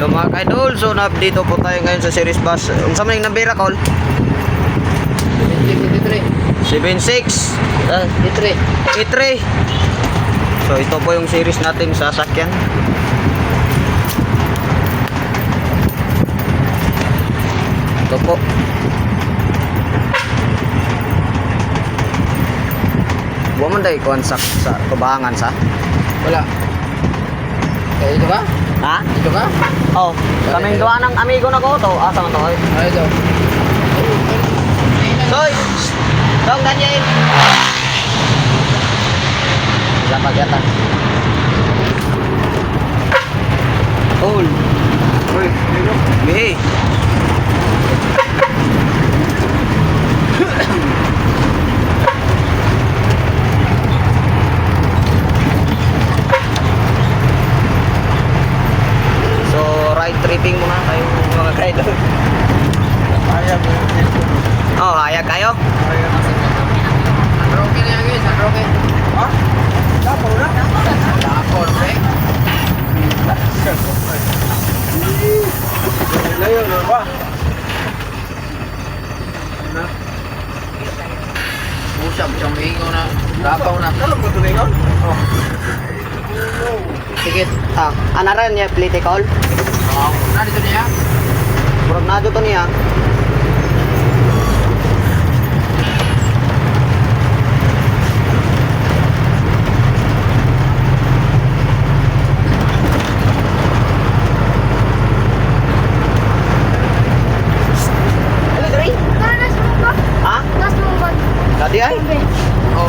So mga ka-idol, so na-update po tayo ngayon sa series bus. Ang sa maning nabira, Col? 76 E3. E3. So ito po yung series nating sasakyan. Ito po. Buwan man dahil kuhan sa tubangan sa? Wala. Eh, ito ba? Ha? Ito ba? Oh, kaming duwa ng amigo na ko to. Asa man to? Oy. Ay, ito. Soy! Dong, Daniel! Bisa pagyata. Ol. Uy, Bihi. So, ride tripping muna tayo mga kaidol. Kaya mo. Oh, hayag kayo? Unroke na yan guys, unroke. Ha? Dapo na? Dapo, okay? Layo na ba? Usap siyang ingo na. Dapaw na. Ano ba ito na ingo? Oh. Sige. Anaran niya, political. Oo. Nandito niya? Prognado to niya. Ha? Tadi ay? Oo.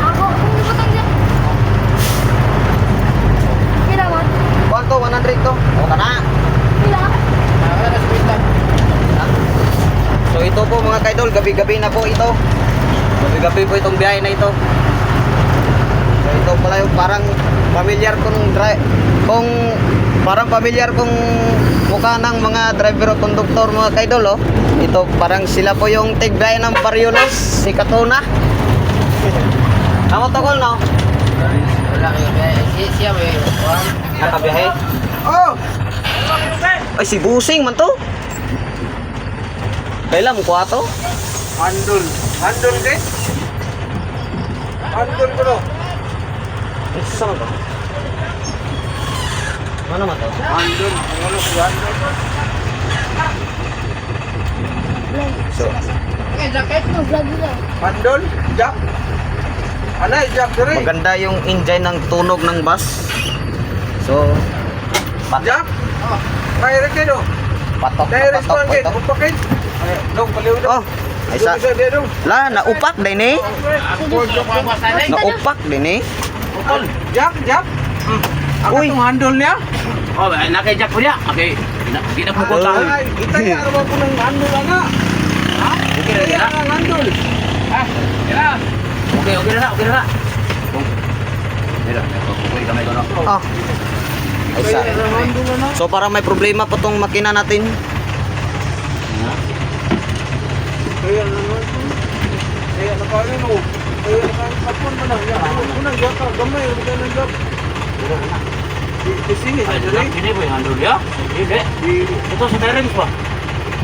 Kuanto? 100 to? O ka na. Nakakala na sa pintan. So ito po mga kaidol, gabi-gabi na po ito. Gabi-gabi po itong biyahe na ito. So ito pala yung parang familiar kung parang familiar kung mukha ng mga driver o konduktor mga kaidol, oh. Ito parang sila po yung tigbiyahe ng Bariolos, si Katuna. Amo tokol no? Wala kayo. Siya may kuhan. Nakabiyahe. Oh! Ay si Busing man to. Kailan mo kuha to? Handol. Handol guys. Handol ko no. Isa man to. Ano man to? Handol. Ano si handol? So, Handol? Jack? Ano Jack diri? maganda yung engine ng tunog ng bus. So, Jack? Oh. May rekedo. patok Dahil na patok restaurant po gate. ito. Upakin. Ay, dong paliw Oh, dong. ay sa, Dong. la, naupak din eh. Naupak din eh. Upal. Jack, Jack. Ako Uy. itong handle niya. Oh, nakajak po niya. Okay, di na po ko tayo. Ay, itay ano ba po ng handle na? Ha? Okay na, Kaya ang handle. Okay na, okay na. Mira, okay kamay ko na. Oh. Ay sa. Kaya ang handle na. So parang may problema po tong makina natin. Kaya naman. Kaya nakain mo. Kaya nakain kapon mo na. Ako na Jack, gamay ka ng Jack. Isingit Ay, diri. ini po yung handle niya. Hindi. Ito sa terrace pa.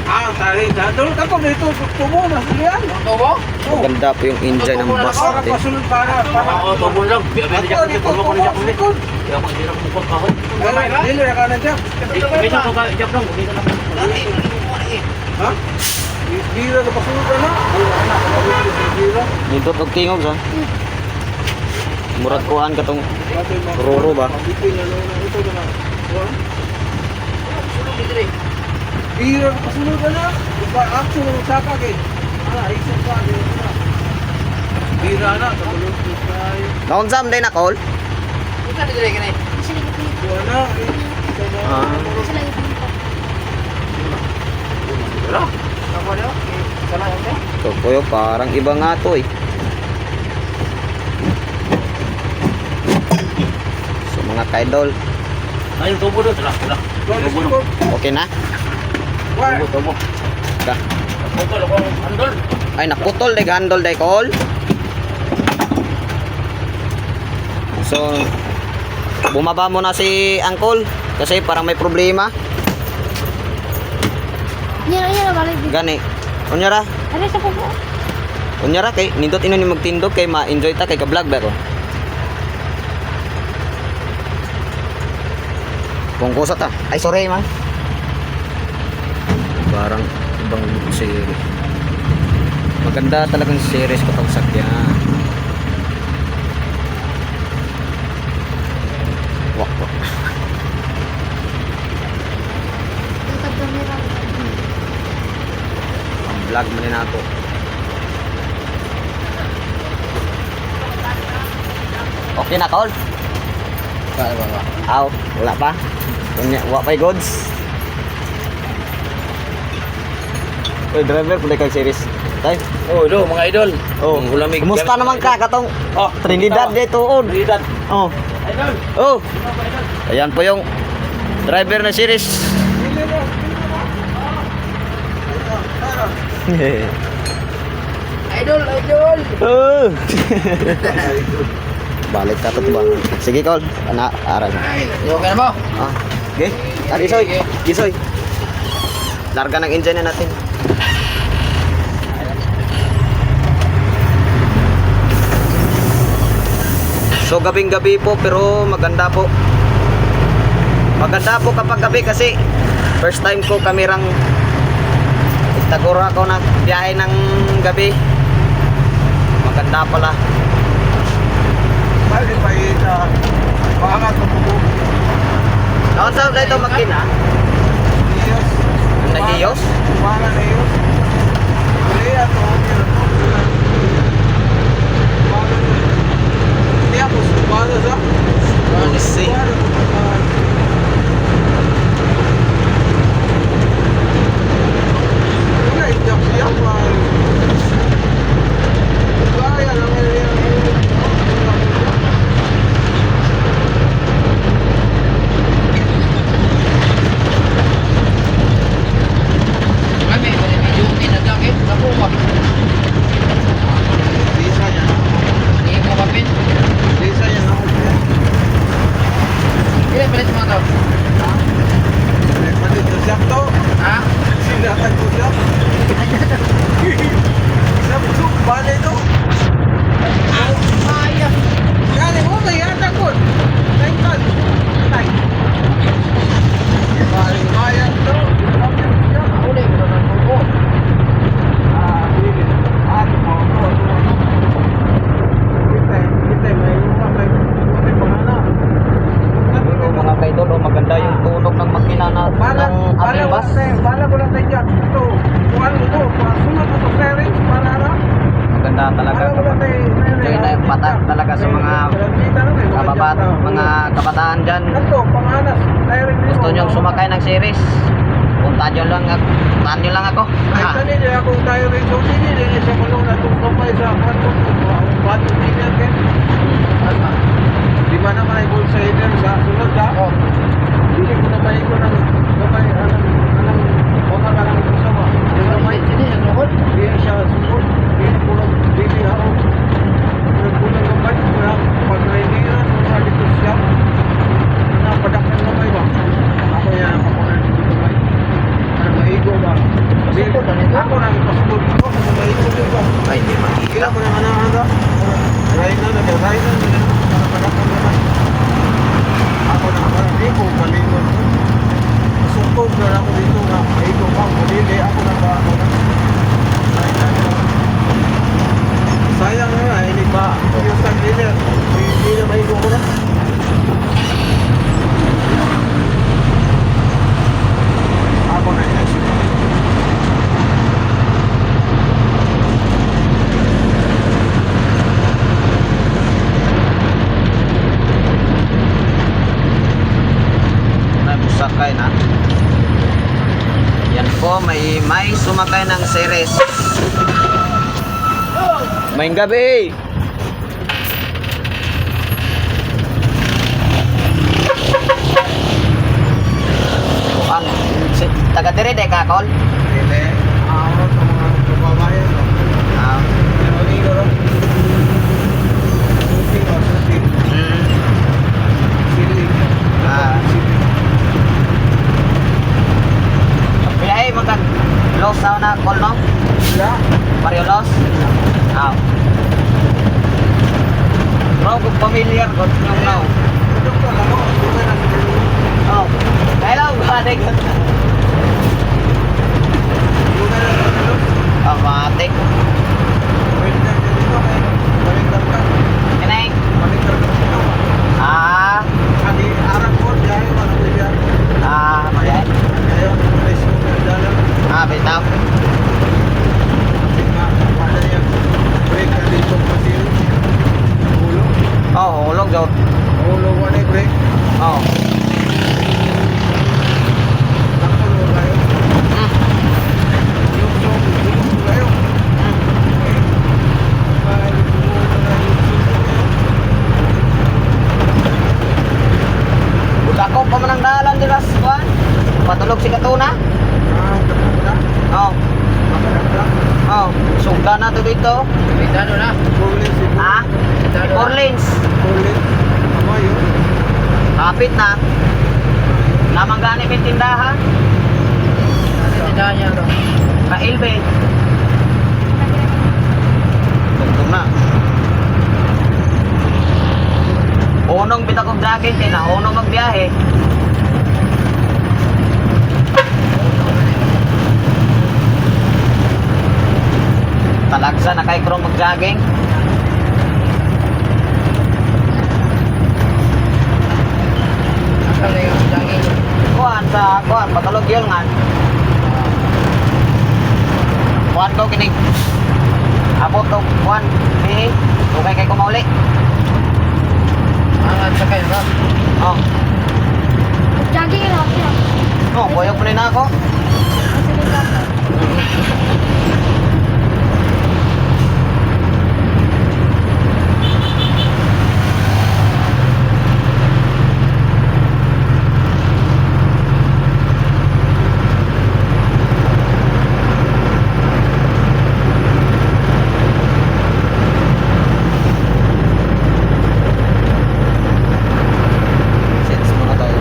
Ah, tari, handle ka po dito. Tumo na siyan. Tumo? Maganda po yung engine ng bus Para natin. pasunod para. Oo, tubo lang. Biya niya kasi tubo ko niya kulit. Kaya pag hindi na kumukot pa ako. Dili ka na Jack. Medyo ko ka jak lang, hindi na. Ha? Bira ka pasunod ka na? Bira. Dito pag tingog sa. Murag kuan katong roro ba? Bira ka pasunod ka na? Iba action ng saka kay. Ala, isa pa Bira na, katulog ko tayo. Naonsam din na call. Bukan dili ka na. Wala. Wala. Apa dia? Salah ya? So kuyo parang iba nga to eh. So mga kaidol, Ayun, tubo doon. Wala. Tubo doon. okay na? Tubo, tubo. Ka. Putol ako ang handle. Ay naputol de handle de call. So bumaba muna si Uncle kasi parang may problema. Yan, balik. Gani. Unyara. Ano sa pupo? Unyara kay nindot ino ni magtindog kay ma-enjoy ta kay ka-vlog ba ko. Kung kusa ta. Ay sorry man. Parang ibang series. Maganda talagang series kapag sakyan. Wak wak. Tutag kamera. Ang vlog man na ako. Okay na call. Aw, wala pa. Wala pa goods. Oy, driver, pulay kag series. Tay. Oh, do mga idol. Oh, Ulamig. kumusta naman ka katong Oh, Trinidad dito on? Trinidad. Oh. Idol. Oh. Ayan po yung driver na series. Idol, idol. Oh. Balik ka to bang. Sige, call. Ana, aral. Okay na mo? Ah. Okay. Tari soy. Gisoy. Larga ng engine na natin. So gabing-gabi po pero maganda po. Maganda po kapag gabi kasi first time ko kamerang Tagura ako na biyahe ng gabi. Maganda pala. Balik pa ito. Pangat ko po. Nakon sa dito makina. Iyos. Nahiyos? Para na iyos. Kaya to. Hindi ako subada sa. Policy. Maganda yung tunog ng makina na ng ating bus. Bala ko lang tayo dyan. Ito, kung ano ito, sunod ko sa series, para na. Maganda talaga. Bala ko lang tayo. Enjoy na yung pata talaga sa mga kabataan dyan. Ito, panganas. Gusto nyo sumakay ng series? Puntahan nyo lang, ako. Ay, kanina ako tayo rin. So, hindi din siya kulong na tungkapay sa bato din yan. Di ba naman ay gold sider sa sunod ha? Oo. Hindi ko naman ito ng gamay, anong mga ka lang gusto mo. Yung gamay, hindi siya sunod. Hindi ko lang bili ako. Nagpulang gamay, pag-raidiran, mga dito siya. Napadak ng gamay ba? Ako yan ang kapunan ng gamay. Ano maigo ba? Ako nang ipasugod ko, kasi maigo ba? Ay, di makita. Kila ko naman ang ano? Rainan, nag-rainan. Ako na hindi ko malingon. Sungkog na ako dito nga. Ito pa, malili. Ako na ba ako na. Sayang nga, hindi ba? Yung tag-leader, hindi na maigo ko na. Ako na inasin. Sakay na. Yan po, may sumakay ng series. Maing gabi. Ang taga dire de ka kol. Hindi. Ako sa mga kababayan. Ah. Maligo rin. Shooting o shooting. Siling. Ah. Biyahe magkano? Los na call no? Ya. Barrio Los? Ah. Bro, kung familiar ko yung now. Ito ko lang ako. Ito na sila. Oh. Hello, bade ko. Oh, matik. Kinay. Ah, magay. Ah, bitaw. Oh, hulog daw. Oh. Budako pa man ang dalan di ras kuan. Patulog si Katuna. Oh. Oh, sugda na to dito. Ha? Four lanes. Kapit na. Namang gani may tindahan. Kailbe. Tungtong na. Unong bitakog daging kay na unong magbiyahe. Talagsa na kay krong mag-jogging. Kuan patulog yun nga. Kuan ko kinig. Abot to kuan ni okay kay kumauli. Oh. Jogging lang siya. Oh, boyog mo na ako. Sige lang. Sense muna tayo.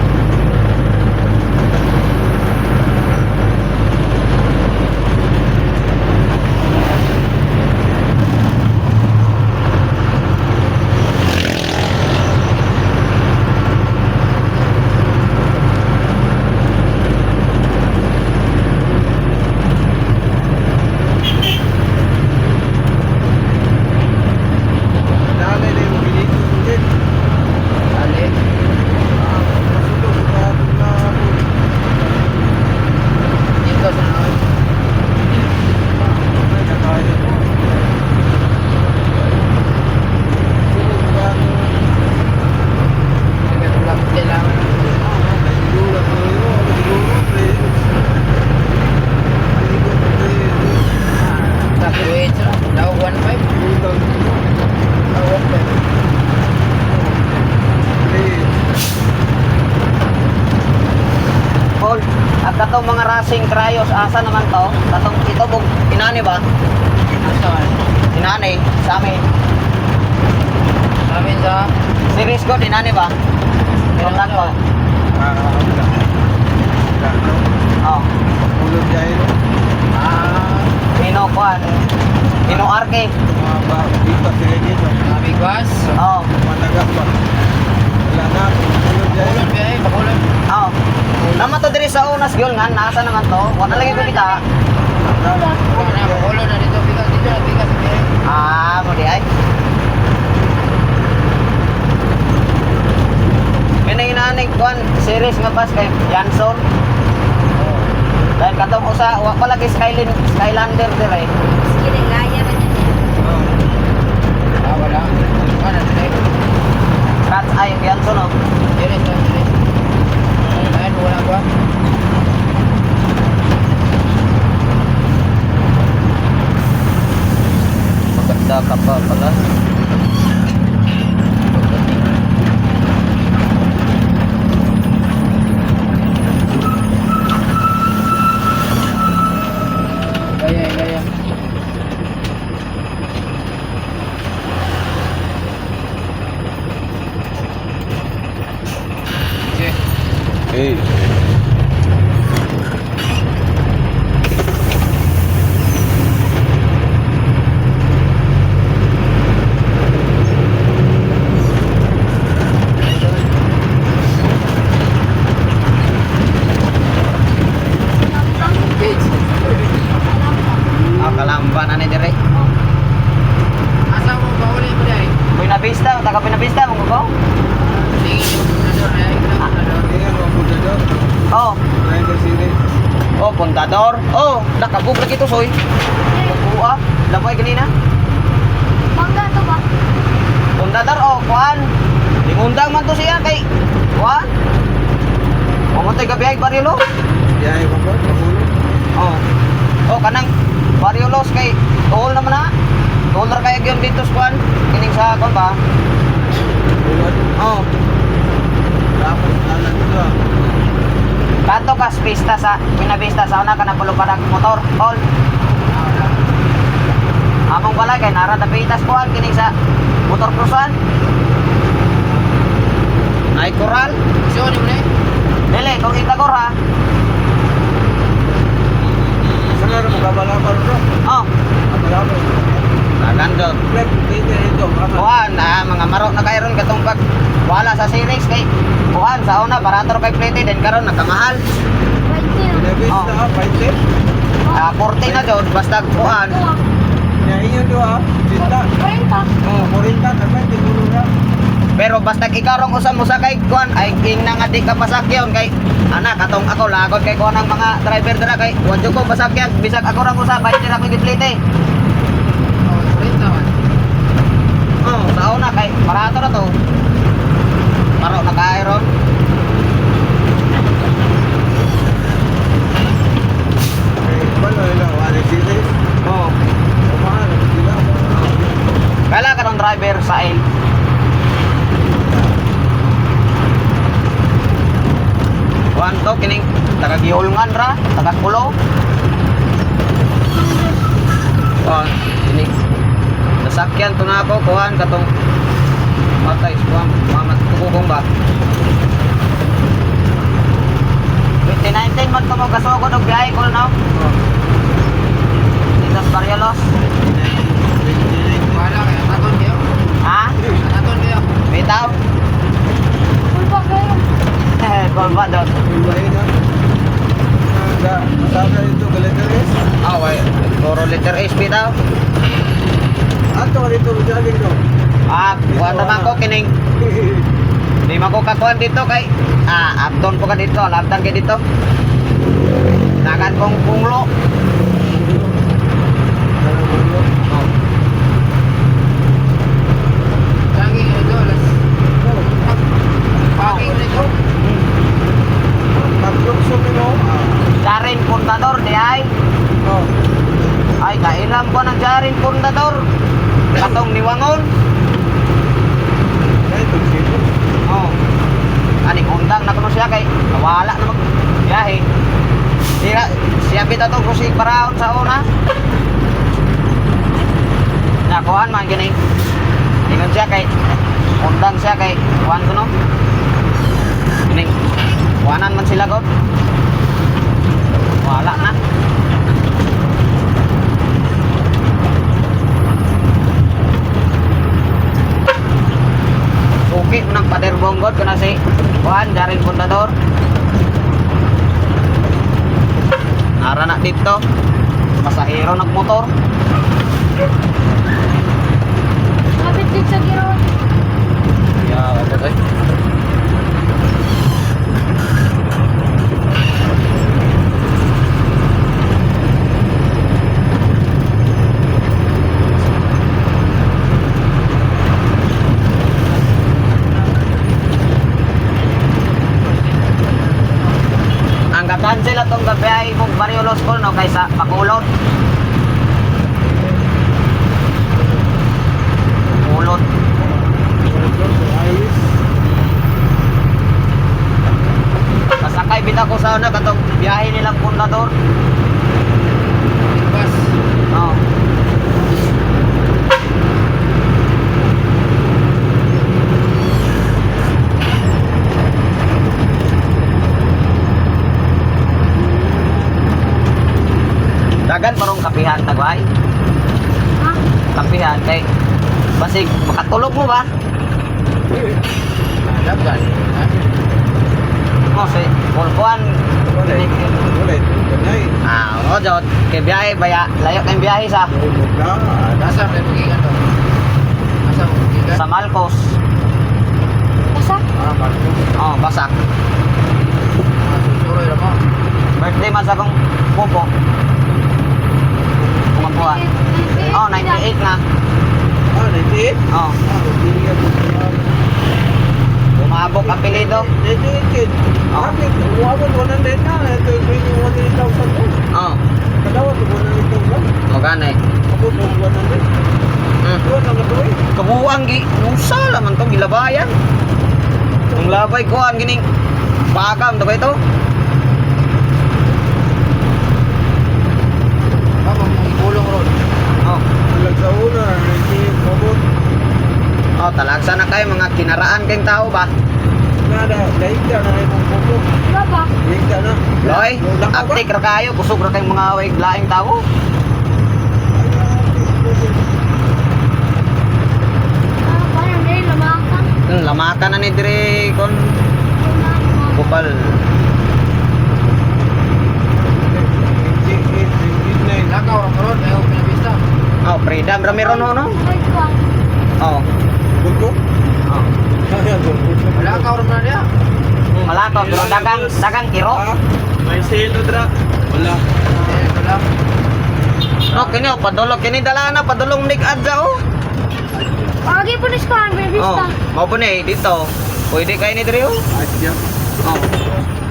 Paul, at katong mga racing cryos, asa naman to? Katong ito bug inani ba? Inani sa amin. Series ko dinani ba? Pinundan ko. Oh, Pino kuan. Pino Arke. Oh, oh. Naman to diri sa unas gyud nga nasa naman to. Wala lagi ko kita. Ah, mo di ay. Inaning kuan series nga bus kay Janson. Dahil katong usa wa pa lagi Skylander dire. Sige, laya na niya. Cat's Eye yung Janson no. Maganda ka pa pala. Hey. Oh, kontador. Oh, nakabog lagi to, soy. Kuha. Lamoy kanina. Mangga to ba? Kontador, oh, kuhan. Tingundang man to siya kay kuhan. Mamuntay gabi ay barilo. Biyahe ko po, pagulo. Oh. Oh, kanang bariolos kay tool naman na. Tool ra kay gyud dito sa kuhan. Kining sa kuhan ba? Buwan. Oh. Tapos nalang ito. Kato kas pista sa pinabista sa una kana pulo parang motor, tol. Among balay kay nara tapitas kuhan kining sa motor cruisan. Ay koral. So, ano mo na Dili, kung itagor ha. Saan na mo kabalaban ito? Oh, Kabalaban. nagandot. Flip, dito ito. Kuhan, mga maro na kayron katong pag wala sa series kay kuhan sa una barato ra kay plate din karon nakamahal. 20 na. Pinabis Oh. na, 20. 40 na jud basta kuhan. Ito Kaya inyo ito ha. Sinta. 40. Oh, 40. Tapos siguro na. Pero basta ikaw rong usam mo sa kay kuhan ay king na nga di ka pasakyon kay anak katong ako lagot kay kuhan ang mga driver dira kay wadyo ko pasakyan bisag ako ra usab bay dira ko giplite. Oh, sa una kay barato na to. Maro na kayron. Eh, wala lang. Wala sila. Oh. Kumahal. Sila. Kala ka ng driver sa ail. Kuhan to, kining taga-gihulngan ra, taga-kulo. Kuhan, kining nasakyan to na ako, kuhan, katong matay, kuhan, mamatugugong ba? 2019 man to mo kasugod og biyahe ko na. Dito sa Barriolos. Wala kaya, naton kayo. Ha? Naton kayo. Bitaw? Kulpa kayo. Kolba doon. Ibahin na. Masada ito, galiteris. Ah, wait. Puro liter HP daw. Ato ka dito, jogging no. Ah, kuha naman ko kining. Di man ko kakuhan dito kay abdon po ka dito, labdan kay dito. Nagan kong punglo. Oh. Lagi ito, alas. Paging na ito. Pagdukso mo no. Jarin Puntador di ay. Oh. Ay, kailam ko ng Jarin Puntador. Katong niwangon. Ay, tugsito. Oh. Aning undang na kuno siya kay nawala na magbiyahe. Siya bita to kusig paraon sa una. Nakuhan man gini. Ingon siya kay undang siya kay kuhan ko no. Gini. Kuhanan man sila ko. Wala na. Suki ng pader bonggod ko na si Juan Jarin Puntador. Nara na dito. Pasahero nagmotor. Kapit din sa girawan. Ya, apa sih? Ang ga-cancel atong gabi mong Barriolos School no kaysa Bacolod. Bacolod. Ayos. Kasakay bita ko sa una katong biyahe nilang Puntador. Bas. Oh. Dagan parong kapihan tagway. Ha? Kapihan kay basig makatulog mo ba? Dapat. Mo si Pulpuan. Ulit. Ulit. Ganay. Ah, mo jod kay biyahe baya layo kay biyahe sa Tulog na. Nasa may pagigan to. Nasa may pagigan. sa Malcos. Basa? Marcos. Oh, basak. Susuroy lang mo. Birthday man sa akong pupo. Mga buwan. Oh, 98 na. Ah, 98? Oh, Hindi ako umabok apelido. 98 kid. Ah. Bakit? Umabot 100 na. Ito yung 100,000 mo. Oh, Kadawat ko 100,000. magana eh. Abot mo 100. Tuwan ang ito eh. Kabuang gi, nusa laman to gilabayan. Ang labay ko ang gining pakam to ito. Mama, mong pulong ron. Oh, Alag sa una, hindi mabot. oh talagsa na kayo mga kinaraan kayong tao ba? Nada, daig ka na yung pupo. Wala ba? Daig ka na. Loy, Lako ba? aktik ra kayo, kusog ra kayong mga away laing tao. Parang dahil lamakan. Lamakan na ni dire kon kupal. Lakaw ron ron, ayaw pinabista. Oh, freedom ra meron ho no? Ay, kuwang. Oh. Buko? Oh. Lakaw ron na niya. Malakaw pero dagang kiro. May sino dra? Wala. Wala. No, kini oh, padulong kini dala na padulong nig adja oh. Pagi po ni Skuan, Oh, bibista. mao po ni dito. Pwede kayo ni dire oh. Adya. Oh.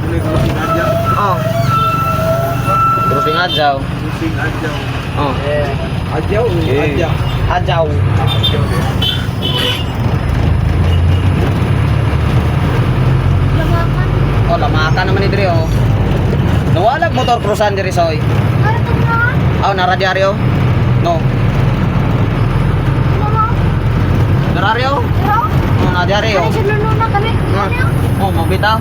Muli ko si Adya. Oh. Grouping adjaw. Sing Adya. Oh. Adya o Adya? Adjaw. Lamakan. Oh, lamakan naman ni dire oh. Nawalag motor cruisan diri soy. Ano ito na? Oh, naradyaryo? No. Mama? Nararyo? Pero? Oh, naradyaryo. Ay, sa luno na kami. Ano? Oh, mabitaw.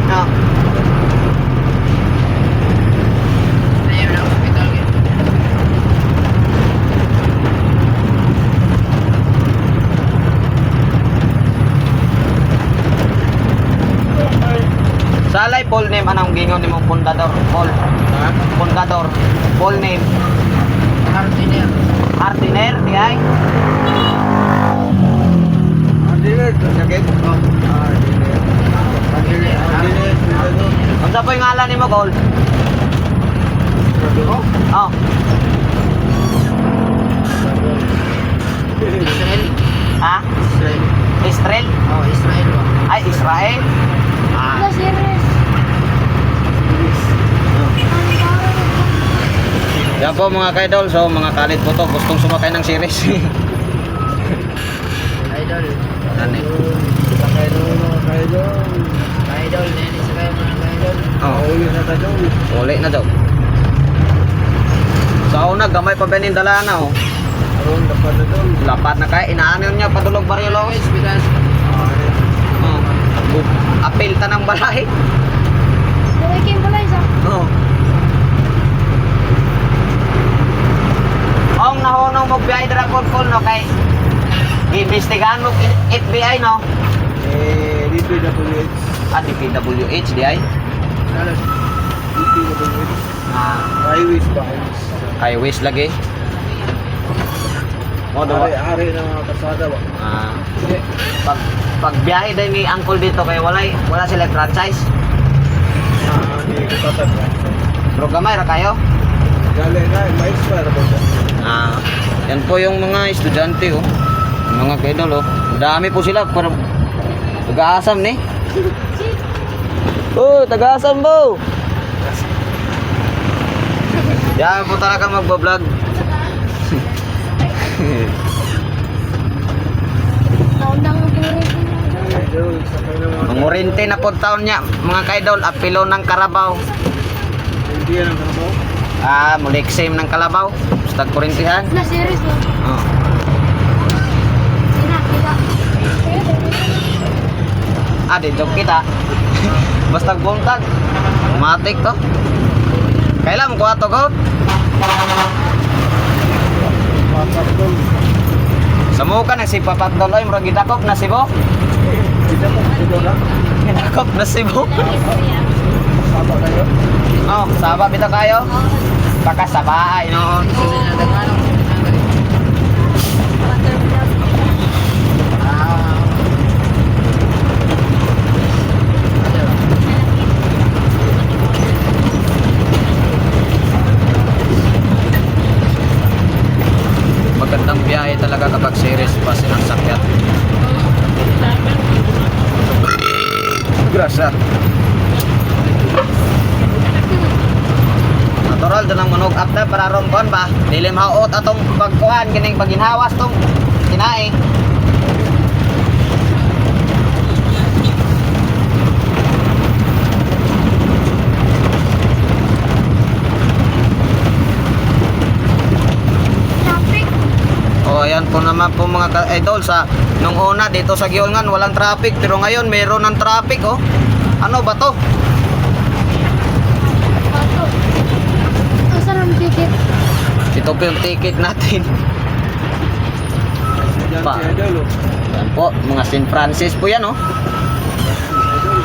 Ah. Ayaw na hospital. Salay full name anong gingon ni mong pundador? Paul. Ha? Pundador. Full name. Hardiner. Hardiner, di ay? Adya, sakit? Oh. Adya. Hardiner. Adya. Ang po yung ngalan ni mo, Paul? Oh. Oh. Israel. Ha? Israel. Israel? Oh, Israel ba? Ay, Israel? Ah. Wala, serious. Ang tawag. Yan po mga kaidol. So, mga kalit po to. Gustong sumakay ng series. Idol. Ano eh? Sakay doon, sakay doon. Idol. Nene sa kayo mga idol. Oh. Uli na tayo. Uli na daw. Sa una, gamay pa ba yung dala na oh. Aron, dapat na doon. Lapat na kaya. Inaano niya padulog baryo lo. Guys, bilas. Oh. Apil ta ng balay. Daway kayo pala isa. Oh. Ang nahunong mo biyay Dragon Call no kay iimbestigahan mo FBI no. DPWH. Ah, DPWH di ay. Salas. DPWH. Ah, Highways ba? Highways. kay Wish lagi. Mo do. Ari na mga kasada ba? Ah, pag biyahe din ni Uncle dito kay wala sila franchise. Hindi ko tatanda. Pero gamay ra kayo. Gali na, ma-expire ba siya? Ah, yan po yung mga estudyante oh. Yung mga kaidol oh. Dami po sila pero taga-asam ni. Oh, taga-asam po. Yan po talaga magbablog. Taon-taon ang puro. Idol, sakay na mga Mangurinte na po taon niya mga kaidol apilo ng Karabaw. hindi yan ang kanabaw. Ah, mulik same ng Kalabaw. Basta kurintihan. Na serious mo. Oh. Sina, kita. Ah, dito kita. Basta buntag. Matik to. Kailan mo kuha to go? Papat doon. Samuka na si Papak Doloy, murag gidakop na si Bo. Kita mo, dito na. Gidakop na si Bo. Saba kayo. Oh, saba bitaw kayo. Baka sa bahay no. Sino na dagano? Ah. idol to nang manog up na para ron kon ba. Dili maot atong pagkuan kining paginhawas tong kinae. Traffic. O ayan po naman po mga idol sa nung una dito sa Gihongan walang traffic pero ngayon mayroon ng traffic oh. Ano ba to? Bato. Asan ang ticket? Ito po yung ticket natin. Diyan Pa. si Idol, oh. Yan po, mga St. Francis po yan oh. Idol.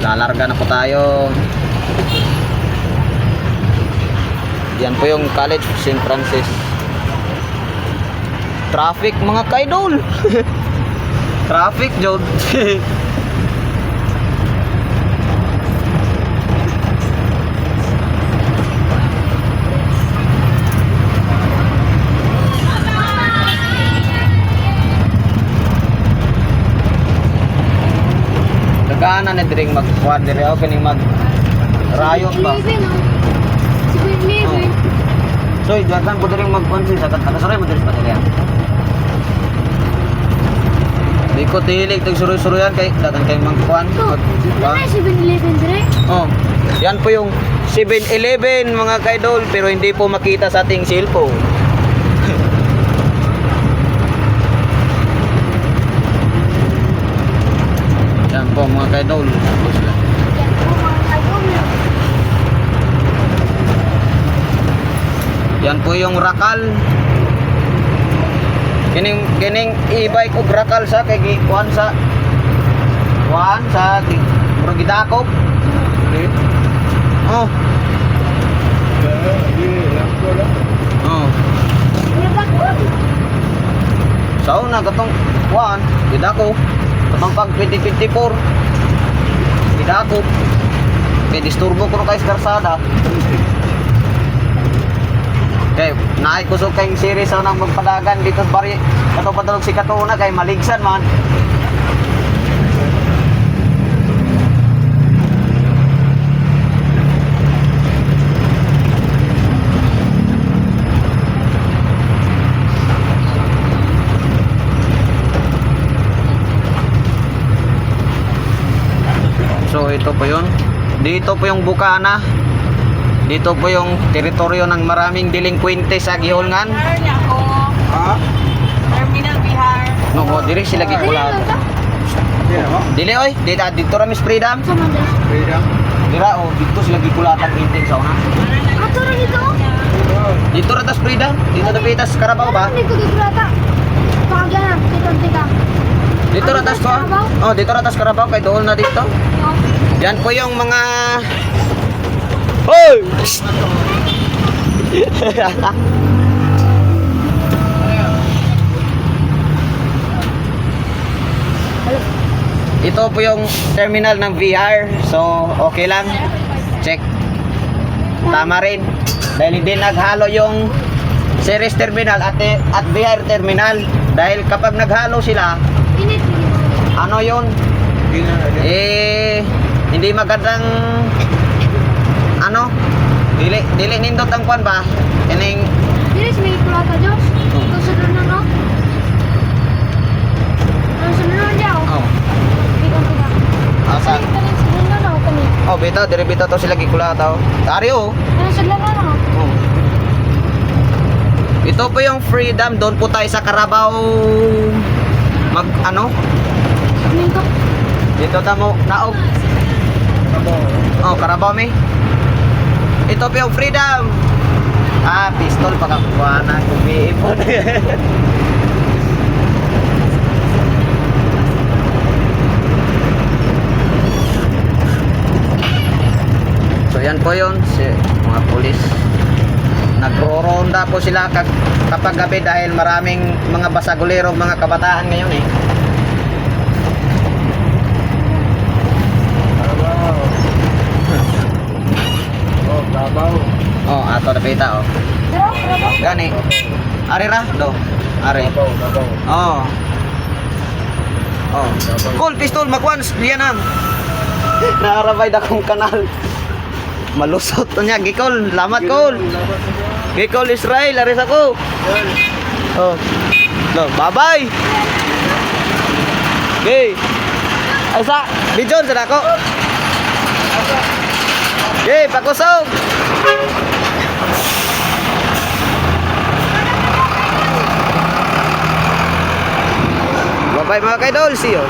Lalarga na po tayo. Yan po yung College of St. Francis. Traffic mga kaidol. Traffic Jod. Dagana na diring magkuan diri o kining mag rayot ba. 7-Eleven, oh. 7-Eleven. So, daghan po diring magkuan sa taga-suray mo diri sa diri. Di ko tihilig tag suroy-suroyan kay daghan kay magkuan. Ito. Wala na 7-Eleven dire. Oh. Yan po yung 7-Eleven mga kaidol pero hindi po makita sa ating cellphone. Yan po mga kaidol. Yan po mga idol. Yan po yung rakal. Kining e-bike og rakal sa kay kuan sa Brugidakop. Okay. Oh. Di lang ko lang. Oh. Nabakot. So na katong kuan, Gidako. Katong pag 2024. Gidako. Kay disturbo ko kay karsada. Kay naay kusog kay series sa nang magpadagan dito sa bari katong padulog si Katuna kay maligsan man. So ito po yun. Dito po yung Bukana. Dito po yung teritoryo ng maraming delinkwente sa Gihongan. Ha? Terminal Bihar. No, diri sila Dire gikulat. lang ta. Di na mo? Dili oy, dito ra Miss Freedom. Sa man dire. Freedom. Dira oh, dito sila gikulatan inting sa una. Ato ra dito. Oh. Dito ra tas Freedom. Dito ta pitas Carabao ba? Hindi ko gibrata. Pagana, tika. Dito ra tas ko. Oh, dito ra tas Carabao kay dool na dito. Yan po yung mga Hoy! Ito po yung terminal ng VR. So, okay lang. Check. Tama rin. Dahil hindi naghalo yung series terminal at VR terminal. Dahil kapag naghalo sila, Init. ano yun? Di na. Hindi magandang ano? Dili nindot ang kwan ba? Kining Dire may kulata Diyos. Ito sa doon no? Ano sa doon diyaw? oh, Tika. asan? Kani sa doon no kani. Oh, beta, dire beta to sila gikulata oh. Tari oh. Ano sa doon no? Oh. Ito po yung Freedom, doon po tayo sa Carabao ano? Minto. Dito tamo naog. Oh, Carabao me. Ito po yung Freedom. Ah, pistol pagkakuha na kumiipon. So yan po yun si mga pulis. Nagro-ronda po sila kapag gabi dahil maraming mga basagulero mga kabataan ngayon eh. Oh, Davao. Oh, ato na pita oh. Gani. Ari ra do. Ari. Davao. Oh. Oh. Cool, pistol, makwans, diyan ang. Naarabay na akong kanal. Malusot na niya, Gikol. Lamat, Col. Gikol Israel, aris ako. Oh. No, bye-bye. Okay. Asa, bijon sa ako. Okay, pakusog. Bye-bye mga kaidol, see you.